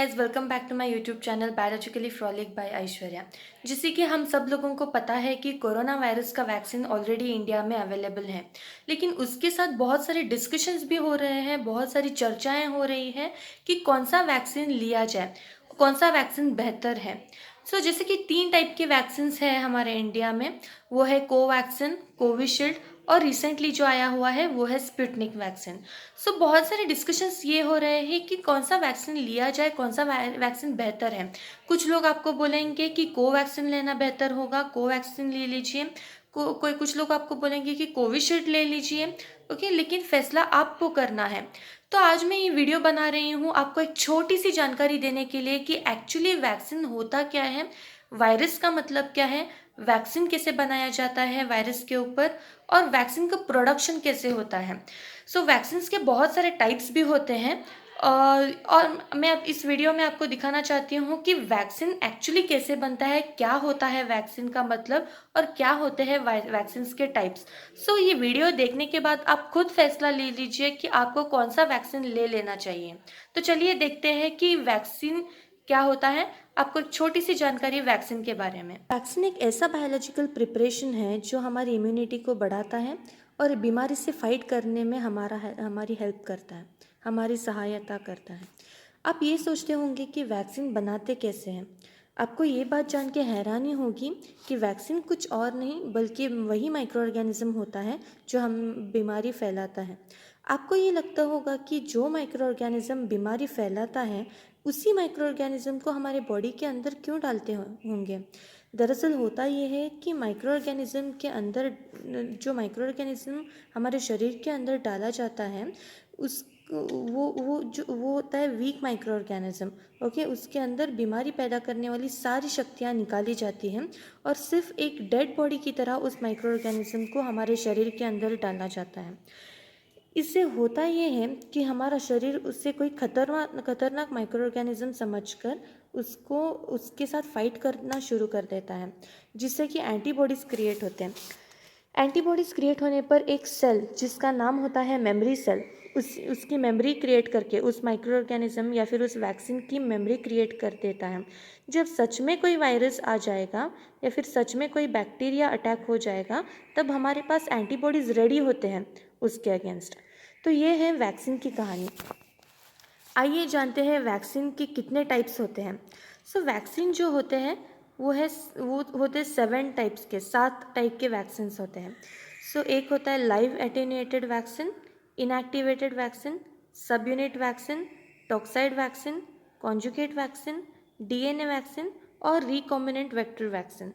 Guys, welcome back to my YouTube channel biologically frolic by Aishwarya. जैसे कि हम सब लोगों को पता है कि कोरोना वायरस का वैक्सीन ऑलरेडी इंडिया में अवेलेबल है, लेकिन उसके साथ बहुत सारे डिस्कशंस भी हो रहे हैं, बहुत सारी चर्चाएं हो रही हैं कि कौन सा वैक्सीन लिया जाए, कौन सा वैक्सीन बेहतर है। जैसे कि 3 टाइप के वैक्सीन है हमारे इंडिया में। वो है कोवैक्सीन, कोविशील्ड और रिसेंटली जो आया हुआ है वो है स्पुतनिक वैक्सीन। बहुत सारे डिस्कशंस ये हो रहे हैं कि कौन सा वैक्सीन लिया जाए, कौन सा वैक्सीन बेहतर है। कुछ लोग आपको बोलेंगे कि कोवैक्सीन लेना बेहतर होगा, कोवैक्सीन ले लीजिए। कुछ लोग आपको बोलेंगे कि कोविशील्ड ले लीजिए। ओके, लेकिन फैसला आपको करना है। तो आज मैं ये वीडियो बना रही हूँ आपको एक छोटी सी जानकारी देने के लिए कि एक्चुअली वैक्सीन होता क्या है, वायरस का मतलब क्या है, वैक्सीन कैसे बनाया जाता है वायरस के ऊपर, और वैक्सीन का प्रोडक्शन कैसे होता है। वैक्सीन के बहुत सारे टाइप्स भी होते हैं। और मैं अब इस वीडियो में आपको दिखाना चाहती हूँ कि वैक्सीन एक्चुअली कैसे बनता है, क्या होता है वैक्सीन का मतलब, और क्या होते हैं वैक्सीन के टाइप्स। ये वीडियो देखने के बाद आप खुद फैसला ले लीजिए कि आपको कौन सा वैक्सीन ले लेना चाहिए। तो चलिए देखते हैं कि वैक्सीन क्या होता है। आपको एक छोटी सी जानकारी वैक्सीन के बारे में। वैक्सीन एक ऐसा बायोलॉजिकल प्रिपरेशन है जो हमारी इम्यूनिटी को बढ़ाता है और बीमारी से फाइट करने में हमारी हेल्प करता है, हमारी सहायता करता है। आप ये सोचते होंगे कि वैक्सीन बनाते कैसे हैं। आपको ये बात जान के हैरानी होगी कि वैक्सीन कुछ और नहीं बल्कि वही माइक्रो ऑर्गेनिज्म होता है जो हम बीमारी फैलाता है। आपको ये लगता होगा कि जो माइक्रो ऑर्गेनिज्म बीमारी फैलाता है उसी माइक्रो ऑर्गेनिज्म को हमारे बॉडी के अंदर क्यों डालते होंगे। दरअसल होता ये है कि माइक्रो ऑर्गेनिज्म के अंदर, जो माइक्रो ऑर्गेनिज्म हमारे शरीर के अंदर डाला जाता है उस वो होता है वीक माइक्रो ऑर्गेनिज्म। ओके, उसके अंदर बीमारी पैदा करने वाली सारी शक्तियाँ निकाली जाती हैं और सिर्फ एक डेड बॉडी की तरह उस माइक्रो ऑर्गेनिज्म को हमारे शरीर के अंदर डाला जाता है। इससे होता ये है कि हमारा शरीर उससे कोई खतरनाक माइक्रो ऑर्गेनिज्म समझकर उसको उसके साथ फाइट करना शुरू कर देता है, जिससे कि एंटीबॉडीज़ क्रिएट होते हैं। एंटीबॉडीज़ क्रिएट होने पर एक सेल जिसका नाम होता है मेमोरी सेल, उसकी मेमोरी क्रिएट करके उस माइक्रो ऑर्गेनिज्म या फिर उस वैक्सीन की मेमोरी क्रिएट कर देता है। जब सच में कोई वायरस आ जाएगा या फिर सच में कोई बैक्टीरिया अटैक हो जाएगा, तब हमारे पास एंटीबॉडीज़ रेडी होते हैं उसके अगेंस्ट। तो ये है वैक्सीन की कहानी। आइए जानते हैं वैक्सीन के कितने टाइप्स होते हैं। वैक्सीन जो होते हैं वो होते हैं 7 टाइप्स के, 7 टाइप के वैक्सीन होते हैं। एक होता है live attenuated vaccine, inactivated vaccine, सब unit vaccine, toxoid vaccine, conjugate vaccine, DNA vaccine और रिकॉम्बिनेंट वेक्टर वैक्सीन।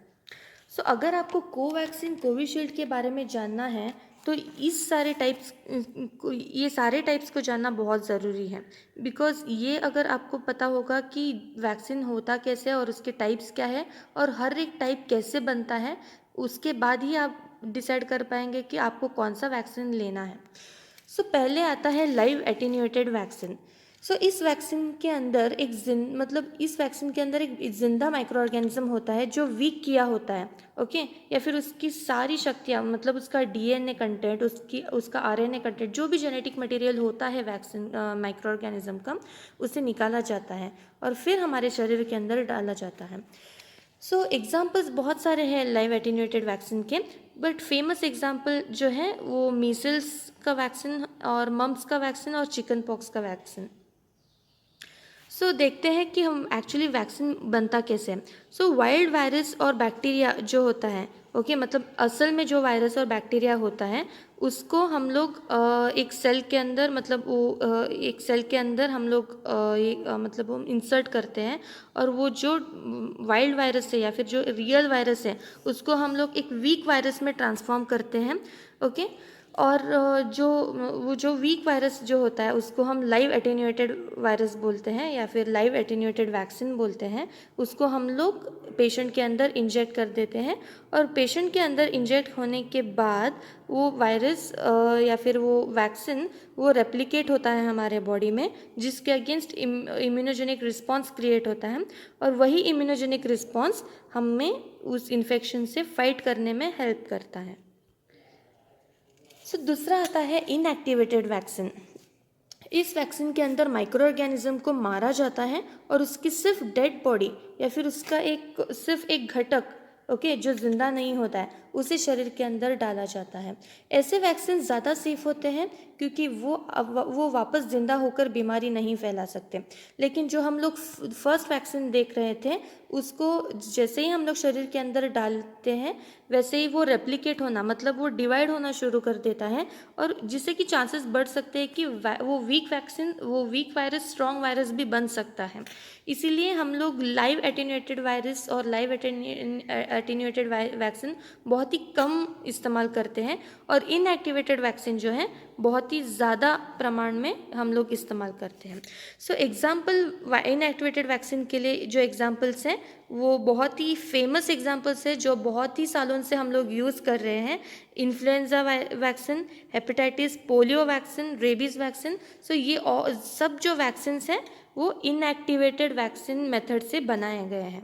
अगर आपको कोवैक्सीन, कोविशील्ड के बारे में जानना है तो ये सारे टाइप्स को जानना बहुत ज़रूरी है। बिकॉज़ ये अगर आपको पता होगा कि वैक्सीन होता कैसे है और उसके टाइप्स क्या है और हर एक टाइप कैसे बनता है, उसके बाद ही आप डिसाइड कर पाएंगे कि आपको कौन सा वैक्सीन लेना है। पहले आता है लाइव एटेन्यूएटेड वैक्सीन। इस वैक्सीन के अंदर इस वैक्सीन के अंदर एक जिंदा माइक्रो ऑर्गेनिज्म होता है जो वीक किया होता है। ओके, या फिर उसकी सारी शक्तियाँ, मतलब उसका डीएनए कंटेंट, उसका आरएनए कंटेंट, जो भी जेनेटिक मटेरियल होता है वैक्सीन माइक्रो ऑर्गेनिज्म का, उसे निकाला जाता है और फिर हमारे शरीर के अंदर डाला जाता है। एग्जाम्पल्स बहुत सारे हैं लाइव एटेन्यूएटेड वैक्सीन के, बट फेमस एग्जाम्पल जो है वो मीसल्स का वैक्सीन और मम्प्स का वैक्सीन और चिकन पॉक्स का वैक्सीन। देखते हैं कि हम एक्चुअली वैक्सीन बनता कैसे है। वाइल्ड वायरस और बैक्टीरिया जो होता है, ओके, मतलब असल में जो वायरस और बैक्टीरिया होता है उसको हम लोग एक सेल के अंदर, मतलब एक सेल के अंदर हम लोग मतलब हम इंसर्ट करते हैं और वो जो वाइल्ड वायरस है या फिर जो रियल वायरस है उसको हम लोग एक वीक वायरस में ट्रांसफॉर्म करते हैं। ओके, और जो वीक वायरस जो होता है उसको हम लाइव एटेन्यूएटेड वायरस बोलते हैं या फिर लाइव एटेन्यूएटेड वैक्सीन बोलते हैं। उसको हम लोग पेशेंट के अंदर इंजेक्ट कर देते हैं और पेशेंट के अंदर इंजेक्ट होने के बाद वो वायरस या फिर वो वैक्सीन वो रेप्लिकेट होता है हमारे बॉडी में, जिसके अगेंस्ट इम्यूनोजेनिक रिस्पॉन्स क्रिएट होता है और वही इम्यूनोजेनिक रिस्पॉन्स हमें उस इन्फेक्शन से फाइट करने में हेल्प करता है। दूसरा आता है इनएक्टिवेटेड वैक्सीन। इस वैक्सीन के अंदर माइक्रो ऑर्गेनिज्म को मारा जाता है और उसकी सिर्फ डेड बॉडी या फिर उसका सिर्फ एक घटक जो जिंदा नहीं होता है उसे शरीर के अंदर डाला जाता है। ऐसे वैक्सीन ज़्यादा सेफ होते हैं क्योंकि वो वापस जिंदा होकर बीमारी नहीं फैला सकते। लेकिन जो हम लोग फर्स्ट वैक्सीन देख रहे थे उसको जैसे ही हम लोग शरीर के अंदर डालते हैं वैसे ही वो रेप्लिकेट होना मतलब वो डिवाइड होना शुरू कर देता है, और जिससे कि चांसेस बढ़ सकते हैं कि वो वीक वायरस स्ट्रॉन्ग वायरस भी बन सकता है। इसीलिए हम लोग लाइव एटेन्यूएटेड वायरस और लाइव एटेन्यूएटेड वैक्सीन बहुत ही कम इस्तेमाल करते हैं, और इनएक्टिवेटेड वैक्सीन जो है बहुत ही ज़्यादा प्रमाण में हम लोग इस्तेमाल करते हैं। सो एग्जाम्पल इनएक्टिवेटेड वैक्सीन के लिए जो एग्जाम्पल्स हैं वो बहुत ही फेमस एग्जाम्पल्स है जो बहुत ही सालों से हम लोग यूज़ कर रहे हैं। Influenza vaccine, hepatitis, polio vaccine, rabies vaccine. So ये सब जो वैक्सीन्स हैं वो इनएक्टिवेटेड वैक्सीन मेथड से बनाए गए हैं।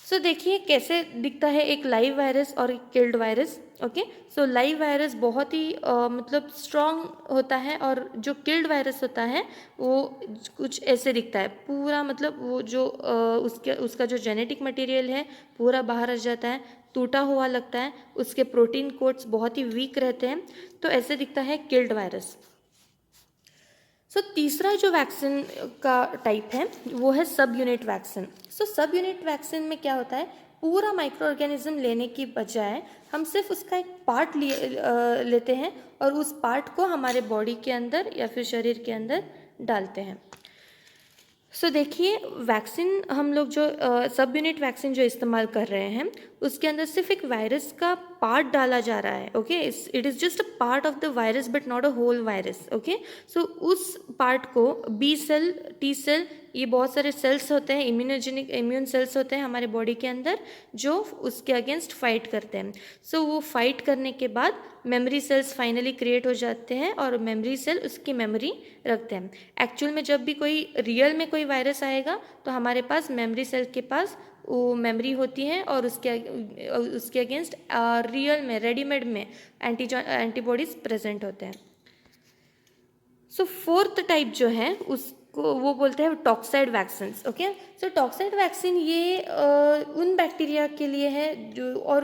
सो देखिए कैसे दिखता है एक लाइव वायरस और एक किल्ड वायरस। ओके, सो लाइव वायरस बहुत ही मतलब स्ट्रॉन्ग होता है, और जो किल्ड वायरस होता है वो कुछ ऐसे दिखता है पूरा, मतलब वो जो उसका जो जेनेटिक मटेरियल है पूरा बाहर आ जाता है, टूटा हुआ लगता है, उसके प्रोटीन कोड्स बहुत ही वीक रहते हैं, तो ऐसे दिखता है किल्ड वायरस। सो तीसरा जो वैक्सीन का टाइप है वो है सब यूनिट वैक्सीन। सो सब यूनिट वैक्सीन में क्या होता है, पूरा माइक्रो ऑर्गेनिज्म लेने की बजाय हम सिर्फ उसका एक पार्ट लेते हैं और उस पार्ट को हमारे बॉडी के अंदर या फिर शरीर के अंदर डालते हैं। सो देखिए वैक्सीन हम लोग जो सब यूनिट वैक्सीन जो इस्तेमाल कर रहे हैं उसके अंदर सिर्फ एक वायरस का पार्ट डाला जा रहा है। Okay, it is just a part of the virus but not a whole virus. Okay, so उस पार्ट को बी सेल, टी सेल, ये बहुत सारे सेल्स होते हैं, इम्यून सेल्स होते हैं हमारे बॉडी के अंदर जो उसके अगेंस्ट फाइट करते हैं। सो वो फाइट करने के बाद मेमोरी सेल्स फाइनली क्रिएट हो जाते हैं और मेमोरी सेल उसकी मेमोरी रखते हैं। एक्चुअल में जब भी रियल में कोई वायरस आएगा तो हमारे पास मेमोरी सेल के पास वो मेमोरी होती है और उसके अगेंस्ट रियल में रेडीमेड में एंटीबॉडीज प्रेजेंट होते हैं। सो फोर्थ टाइप जो है उसको वो बोलते हैं टॉक्साइड वैक्सीन। ओके, सो टॉक्साइड वैक्सीन ये उन बैक्टीरिया के लिए है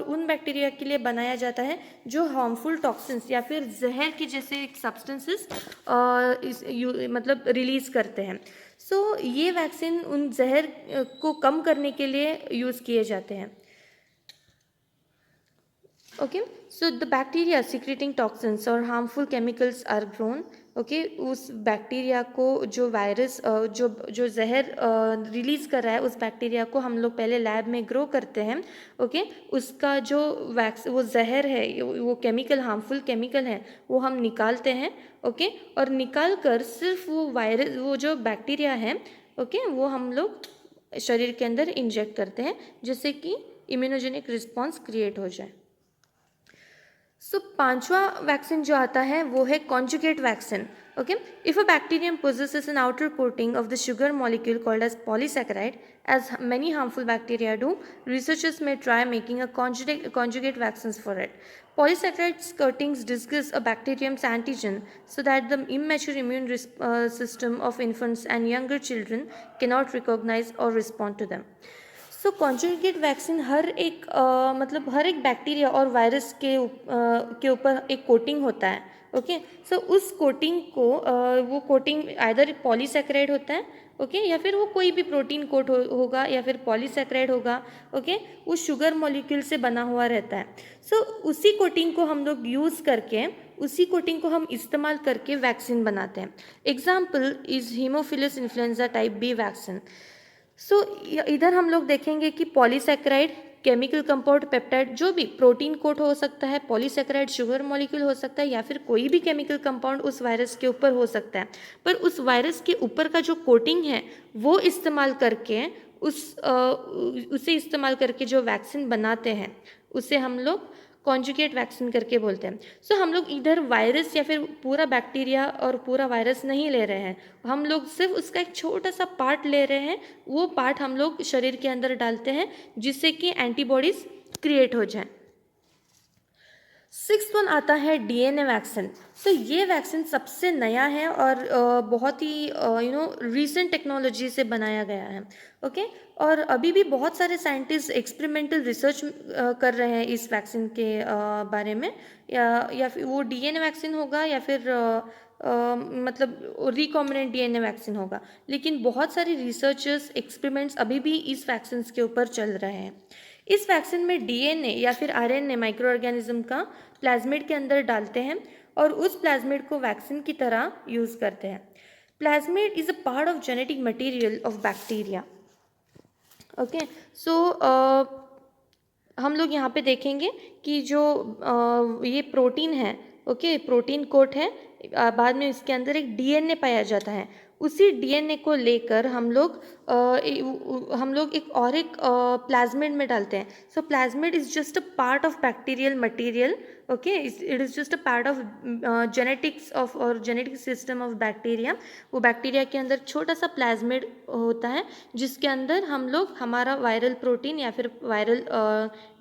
उन बैक्टीरिया के लिए बनाया जाता है जो हार्मफुल टॉक्सिन्स या फिर जहर के जैसे सब्सटेंसेस मतलब रिलीज करते हैं। सो ये वैक्सीन उन जहर को कम करने के लिए यूज़ किए जाते हैं। Okay, so the bacteria secreting toxins और harmful chemicals are grown. Okay, उस बैक्टीरिया को जो वायरस जो जहर रिलीज कर रहा है उस बैक्टीरिया को हम लोग पहले लैब में ग्रो करते हैं। ओके, उसका जो वो जहर है, वो केमिकल, हार्मफुल केमिकल है, वो हम निकालते हैं। ओके, और निकाल कर सिर्फ वो जो बैक्टीरिया है वो हम लोग शरीर के अंदर इंजेक्ट करते हैं जिससे कि इम्यूनोजेनिक रिस्पॉन्स क्रिएट हो जाए। सो पांचवा वैक्सीन जो आता है वो है conjugate vaccine. Okay, if a bacterium possesses an outer coating of the sugar molecule called as polysaccharide, as many harmful bacteria do, researchers may try making a conjugate vaccines for it. Polysaccharide coatings disguise a bacterium's antigen so that the immature immune system of infants and younger children cannot recognize or respond to them. So conjugate vaccine मतलब हर एक bacteria और virus के ऊपर एक coating होता है। Okay, so उस coating को वो कोटिंग आइदर पॉलीसैकेराइड होता है, ओके, या फिर वो कोई भी प्रोटीन कोट होगा या फिर पॉलीसैकेराइड होगा। ओके, वो शुगर मॉलिक्यूल से बना हुआ रहता है। सो उसी कोटिंग को हम लोग यूज़ करके उसी कोटिंग को हम इस्तेमाल करके वैक्सीन बनाते हैं। Example is haemophilus influenza type B vaccine. So इधर हम लोग देखेंगे कि पॉलीसैकेराइड, केमिकल कंपाउंड, पेप्टाइड, जो भी प्रोटीन कोट हो सकता है, पॉलीसैकेराइड शुगर मॉलिक्यूल हो सकता है या फिर कोई भी केमिकल कंपाउंड उस वायरस के ऊपर हो सकता है, पर उस वायरस के ऊपर का जो कोटिंग है वो इस्तेमाल करके उसे इस्तेमाल करके जो वैक्सीन बनाते हैं उसे हम लोग कॉन्जुगेट वैक्सीन करके बोलते हैं। सो हम लोग इधर वायरस या फिर पूरा बैक्टीरिया और पूरा वायरस नहीं ले रहे हैं, हम लोग सिर्फ उसका एक छोटा सा पार्ट ले रहे हैं। वो पार्ट हम लोग शरीर के अंदर डालते हैं जिससे कि एंटीबॉडीज क्रिएट हो जाएं। सिक्स्थ वन आता है डीएनए वैक्सीन। तो ये वैक्सीन सबसे नया है और बहुत ही रीसेंट टेक्नोलॉजी से बनाया गया है। ओके, और अभी भी बहुत सारे साइंटिस्ट एक्सपेरिमेंटल रिसर्च कर रहे हैं इस वैक्सीन के बारे में, या फिर वो डीएनए वैक्सीन होगा या फिर मतलब रिकॉम्बिनेंट डीएनए वैक्सीन होगा, लेकिन बहुत सारे रिसर्चर्स एक्सपेरिमेंट्स अभी भी इस वैक्सीन के ऊपर चल रहे हैं। इस वैक्सीन में डीएनए या फिर आरएनए माइक्रो ऑर्गेनिज्म का प्लाज्मिड के अंदर डालते हैं और उस प्लाज्मिड को वैक्सीन की तरह यूज करते हैं। Plasmid is a part of genetic material of bacteria. Okay, so हम लोग यहाँ पे देखेंगे कि जो ये प्रोटीन है, ओके, प्रोटीन कोट है, बाद में इसके अंदर एक डीएनए पाया जाता है। उसी डीएनए को लेकर हम लोग एक प्लाज्मिड में डालते हैं। So plasmid is just a part of bacterial material. Okay, it is just a part of genetics of और जेनेटिक सिस्टम ऑफ बैक्टीरिया। वो बैक्टीरिया के अंदर छोटा सा प्लाज्मिड होता है जिसके अंदर हम लोग हमारा वायरल प्रोटीन या फिर वायरल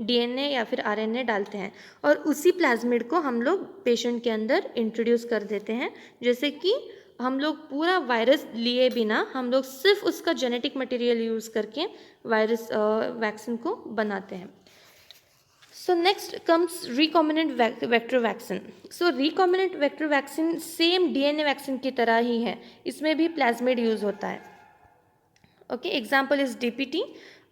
डीएनए या फिर आरएनए डालते हैं और उसी प्लाज्मिड को हम लोग पेशेंट के अंदर इंट्रोड्यूस कर देते हैं। जैसे कि हम लोग पूरा वायरस लिए बिना हम लोग सिर्फ उसका जेनेटिक मटेरियल यूज़ करके वायरस वैक्सीन को बनाते हैं। So next comes recombinant vector vaccine. So recombinant vector vaccine same DNA vaccine की तरह ही है, इसमें भी प्लाज्मिड यूज़ होता है। Okay, example is DPT.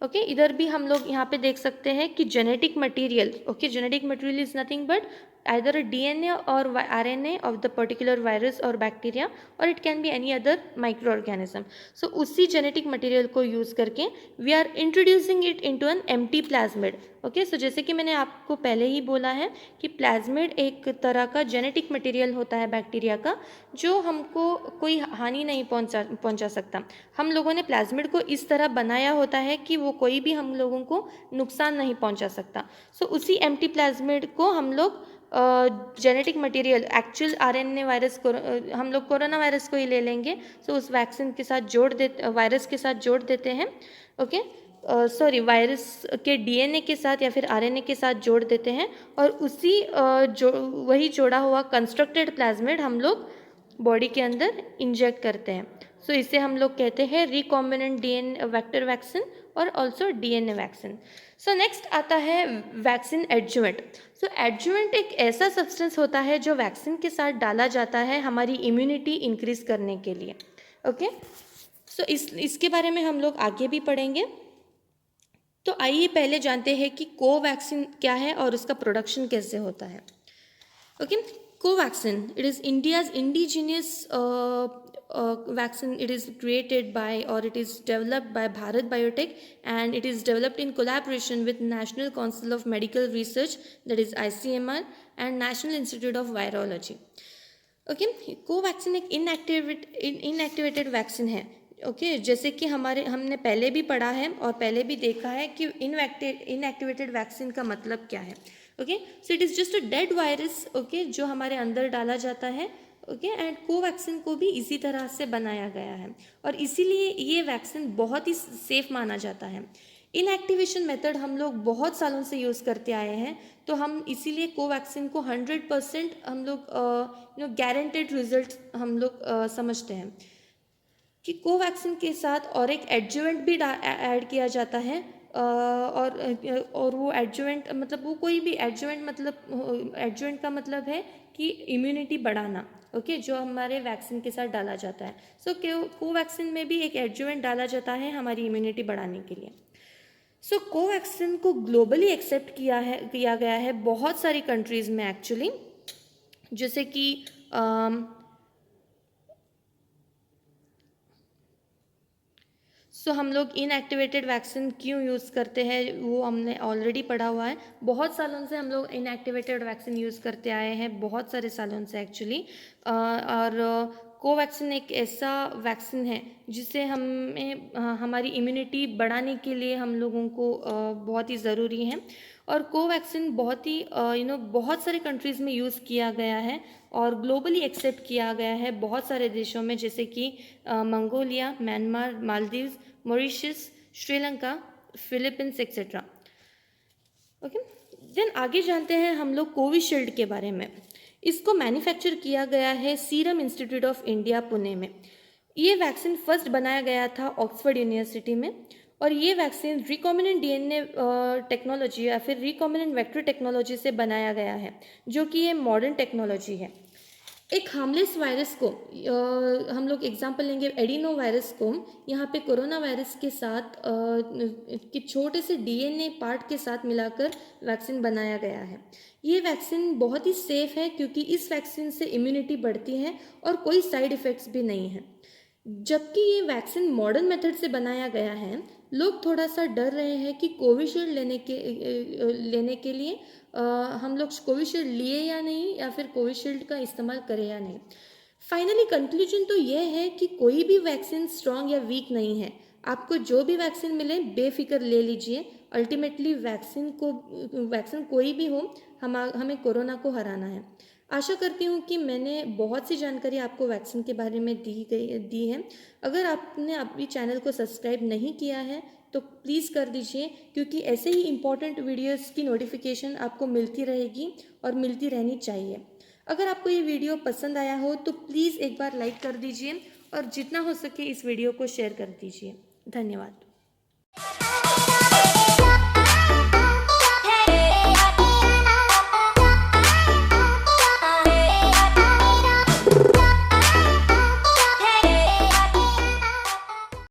Okay, इधर भी हम लोग यहाँ पे देख सकते हैं कि genetic material, okay, genetic material is nothing but either a DNA or RNA of the particular virus or bacteria, or it can be any other microorganism. So उसी genetic material को use करके we are introducing it into an empty plasmid. Okay, so जैसे कि मैंने आपको पहले ही बोला है कि प्लाज्मिड एक तरह का जेनेटिक मटेरियल होता है बैक्टीरिया का, जो हमको कोई हानि नहीं पहुंचा सकता। हम लोगों ने प्लाज्मिड को इस तरह बनाया होता है कि वो कोई भी हम लोगों को नुकसान नहीं पहुंचा सकता। सो उसी एम्प्टी प्लाज्मिड को हम लोग genetic material actual RNA virus को हम लोग कोरोना वायरस को ही ले लेंगे। सो उस वैक्सीन के साथ वायरस के साथ जोड़ देते हैं। ओके, सॉरी, वायरस के डीएनए के साथ या फिर आरएनए के साथ जोड़ देते हैं और उसी वही जोड़ा हुआ कंस्ट्रक्टेड प्लाज्मिड हम लोग बॉडी के अंदर इंजेक्ट करते हैं। सो इसे हम लोग कहते हैं रिकॉम्बिनेंट डीएनए वेक्टर वैक्सीन और also DNA vaccine. So next आता है वैक्सीन एडजुवेंट। सो एडजुवेंट एक ऐसा सब्सटेंस होता है जो वैक्सीन के साथ डाला जाता है हमारी इम्यूनिटी इंक्रीज करने के लिए। ओके, सो इसके बारे में हम लोग आगे भी पढ़ेंगे। तो आइए पहले जानते हैं कि कोवैक्सीन क्या है और उसका प्रोडक्शन कैसे होता है। Okay, Covaxin, it is India's indigenous vaccine. It is created by or it is developed by Bharat Biotech and it is developed in collaboration with National Council of Medical Research, that is ICMR, and National Institute of Virology. Okay, Covaxin एक inactivated vaccine है। Okay, जैसे कि हमने पहले भी पढ़ा है और पहले भी देखा है कि इनएक्टिवेटेड वैक्सीन का मतलब क्या है। Okay, so it is just a dead virus, okay, जो हमारे अंदर डाला जाता है। ओके, एंड कोवैक्सीन को भी इसी तरह से बनाया गया है और इसीलिए ये वैक्सीन बहुत ही सेफ माना जाता है। इनएक्टिवेशन मेथड हम लोग बहुत सालों से यूज़ करते आए हैं, तो हम इसीलिए कोवैक्सीन को 100% हम लोग गारंटेड रिजल्ट हम लोग समझते हैं कि कोवैक्सीन के साथ और एक एडजुवेंट भी ऐड किया जाता है। और वो एडजुवेंट मतलब वो कोई भी एडजुवेंट का मतलब है कि इम्यूनिटी बढ़ाना। ओके, जो हमारे वैक्सीन के साथ डाला जाता है। सो कोवैक्सीन में भी एक एडजुवेंट डाला जाता है हमारी इम्यूनिटी बढ़ाने के लिए। सो कोवैक्सीन को ग्लोबली एक्सेप्ट किया गया है बहुत सारी कंट्रीज़ में एक्चुअली, जैसे कि हम लोग इनएक्टिवेटेड वैक्सीन क्यों यूज़ करते हैं वो हमने ऑलरेडी पढ़ा हुआ है। बहुत सालों से हम लोग इनएक्टिवेटेड वैक्सीन यूज़ करते आए हैं, बहुत सारे सालों से एक्चुअली। और कोवैक्सीन एक ऐसा वैक्सीन है जिसे हमारी इम्यूनिटी बढ़ाने के लिए हम लोगों को बहुत ही ज़रूरी है। और कोवैक्सीन बहुत ही बहुत सारे कंट्रीज़ में यूज़ किया गया है और ग्लोबली एक्सेप्ट किया गया है बहुत सारे देशों में, जैसे कि Mongolia, Myanmar, Maldives, Mauritius, Sri Lanka, Philippines etcetera. Okay, then आगे जानते हैं हम लोग कोविशील्ड के बारे में। इसको मैन्युफैक्चर किया गया है serum institute of India Pune में। ये वैक्सीन फर्स्ट बनाया गया था ऑक्सफोर्ड यूनिवर्सिटी में, और ये वैक्सीन रिकॉम्बिनेंट डीएनए टेक्नोलॉजी या फिर रिकॉम्बिनेंट वेक्टर टेक्नोलॉजी से बनाया गया है, जो कि ये मॉडर्न टेक्नोलॉजी है। एक हार्मलेस वायरस को हम लोग एग्जांपल लेंगे एडिनो वायरस को। यहाँ पे कोरोना वायरस के साथ कि छोटे से डीएनए पार्ट के साथ मिलाकर वैक्सीन बनाया गया है। ये वैक्सीन बहुत ही सेफ है क्योंकि इस वैक्सीन से इम्यूनिटी बढ़ती है और कोई साइड इफ़ेक्ट्स भी नहीं है। जबकि ये वैक्सीन मॉडर्न मेथड से बनाया गया है, लोग थोड़ा सा डर रहे हैं कि कोविशील्ड लेने के लिए हम लोग कोविशील्ड लिए या नहीं, या फिर कोविशील्ड का इस्तेमाल करें या नहीं। फाइनली कंक्लूजन तो ये है कि कोई भी वैक्सीन स्ट्रांग या वीक नहीं है। आपको जो भी वैक्सीन मिले बेफिक्र ले लीजिए। अल्टीमेटली वैक्सीन कोई भी हो, हमें कोरोना को हराना है। आशा करती हूँ कि मैंने बहुत सी जानकारी आपको वैक्सीन के बारे में दी है। अगर आपने अभी चैनल को सब्सक्राइब नहीं किया है तो प्लीज़ कर दीजिए, क्योंकि ऐसे ही इम्पॉर्टेंट वीडियोस की नोटिफिकेशन आपको मिलती रहेगी और मिलती रहनी चाहिए। अगर आपको ये वीडियो पसंद आया हो तो प्लीज़ एक बार लाइक कर दीजिए और जितना हो सके इस वीडियो को शेयर कर दीजिए। धन्यवाद।